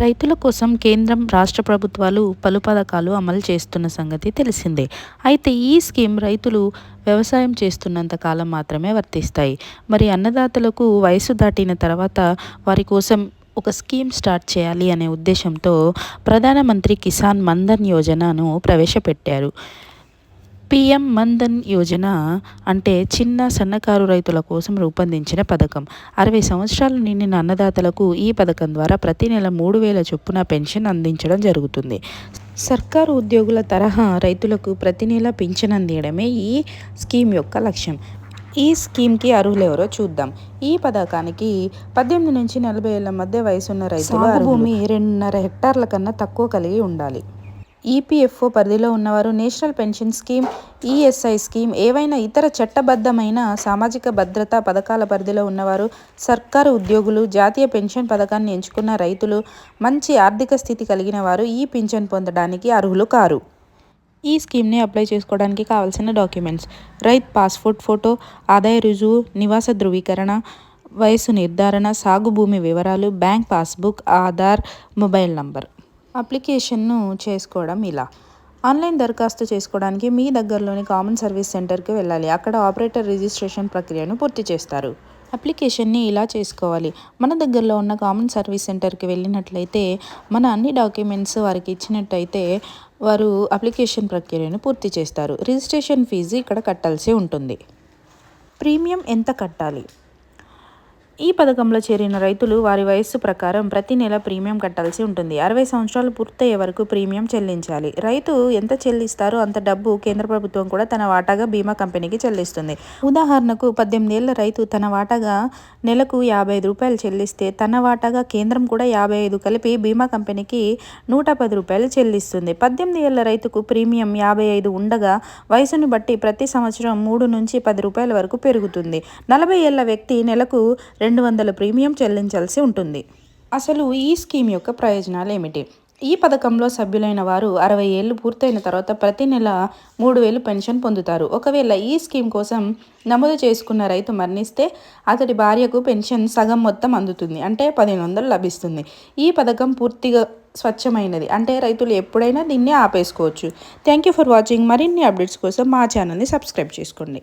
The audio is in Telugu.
రైతుల కోసం కేంద్రం, రాష్ట్ర ప్రభుత్వాలు పలు పథకాలు అమలు చేస్తున్న సంగతి తెలిసిందే. అయితే ఈ స్కీమ్ రైతులు వ్యవసాయం చేస్తున్నంత కాలం మాత్రమే వర్తిస్తాయి. మరి అన్నదాతలకు వయసు దాటిన తర్వాత వారి కోసం ఒక స్కీమ్ స్టార్ట్ చేయాలి అనే ఉద్దేశంతో ప్రధానమంత్రి కిసాన్ మన్ధన్ యోజనను ప్రవేశపెట్టారు. పీఎం మన్ధన్ యోజన అంటే చిన్న, సన్నకారు రైతుల కోసం రూపొందించిన పథకం. 60 సంవత్సరాలు నిండిన అన్నదాతలకు ఈ పథకం ద్వారా ప్రతి నెల 3,000 చొప్పున పెన్షన్ అందించడం జరుగుతుంది. సర్కారు ఉద్యోగుల తరహా రైతులకు ప్రతి నెల పింఛన్ అందించడమే ఈ స్కీమ్ యొక్క లక్ష్యం. ఈ స్కీమ్కి అర్హులెవరో చూద్దాం. ఈ పథకానికి 18 నుంచి 40 ఏళ్ల మధ్య వయసున్న రైతులు, సాగు భూమి 2.5 హెక్టార్ల కన్నా తక్కువ కలిగి ఉండాలి. ఈపీఎఫ్ఓ పరిధిలో ఉన్నవారు, national pension scheme, ESI scheme, ఏవైనా ఇతర చట్టబద్ధమైన సామాజిక భద్రతా పథకాల పరిధిలో ఉన్నవారు, సర్కారు ఉద్యోగులు, జాతీయ పెన్షన్ పథకాన్ని ఎంచుకున్న రైతులు, మంచి ఆర్థిక స్థితి కలిగిన వారు ఈ పింఛన్ పొందడానికి అర్హులు కారు. ఈ స్కీమ్ని అప్లై చేసుకోవడానికి కావాల్సిన డాక్యుమెంట్స్: రైతు పాస్పోర్ట్ ఫోటో, ఆదాయ రుజువు, నివాస ధృవీకరణ, వయసు నిర్ధారణ, సాగు భూమి వివరాలు, bank passbook, Aadhaar, mobile number. అప్లికేషన్ను చేసుకోవడం ఇలా: ఆన్లైన్ దరఖాస్తు చేసుకోవడానికి మీ దగ్గరలోని కామన్ సర్వీస్ సెంటర్కి వెళ్ళాలి. అక్కడ ఆపరేటర్ రిజిస్ట్రేషన్ ప్రక్రియను పూర్తి చేస్తారు. అప్లికేషన్ని ఇలా చేసుకోవాలి: మన దగ్గరలో ఉన్న కామన్ సర్వీస్ సెంటర్కి వెళ్ళినట్లయితే మన అన్ని డాక్యుమెంట్స్ వారికి ఇచ్చినట్టయితే వారు అప్లికేషన్ ప్రక్రియను పూర్తి చేస్తారు. రిజిస్ట్రేషన్ ఫీజు ఇక్కడ కట్టాల్సి ఉంటుంది. ప్రీమియం ఎంత కట్టాలి? ఈ పథకంలో చేరిన రైతులు వారి వయస్సు ప్రకారం ప్రతి నెల ప్రీమియం కట్టాల్సి ఉంటుంది. 60 సంవత్సరాలు పూర్తయ్యే వరకు ప్రీమియం చెల్లించాలి. రైతు ఎంత చెల్లిస్తారో అంత డబ్బు కేంద్ర ప్రభుత్వం కూడా తన వాటాగా బీమా కంపెనీకి చెల్లిస్తుంది. ఉదాహరణకు 18 ఏళ్ల రైతు తన వాటాగా నెలకు ₹55 చెల్లిస్తే తన వాటాగా కేంద్రం కూడా 55 కలిపి బీమా కంపెనీకి ₹110 చెల్లిస్తుంది. 18 ఏళ్ల రైతుకు ప్రీమియం 55 ఉండగా వయసును బట్టి ప్రతి సంవత్సరం 3 నుంచి ₹10 వరకు పెరుగుతుంది. 40 ఏళ్ల వ్యక్తి నెలకు 200 ప్రీమియం చెల్లించాల్సి ఉంటుంది. అసలు ఈ స్కీమ్ యొక్క ప్రయోజనాలు ఏమిటి? ఈ పథకంలో సభ్యులైన వారు 60 ఏళ్లు పూర్తయిన తర్వాత ప్రతి నెల 3,000 పెన్షన్ పొందుతారు. ఒకవేళ ఈ స్కీమ్ కోసం నమోదు చేసుకున్న రైతు మరణిస్తే అతడి భార్యకు పెన్షన్ సగం మొత్తం అందుతుంది, అంటే 1,500 లభిస్తుంది. ఈ పథకం పూర్తిగా స్వచ్ఛమైనది, అంటే రైతులు ఎప్పుడైనా దీన్ని ఆపేసుకోవచ్చు. Thank you for watching. మరిన్ని అప్డేట్స్ కోసం మా ఛానల్ని సబ్స్క్రైబ్ చేసుకోండి.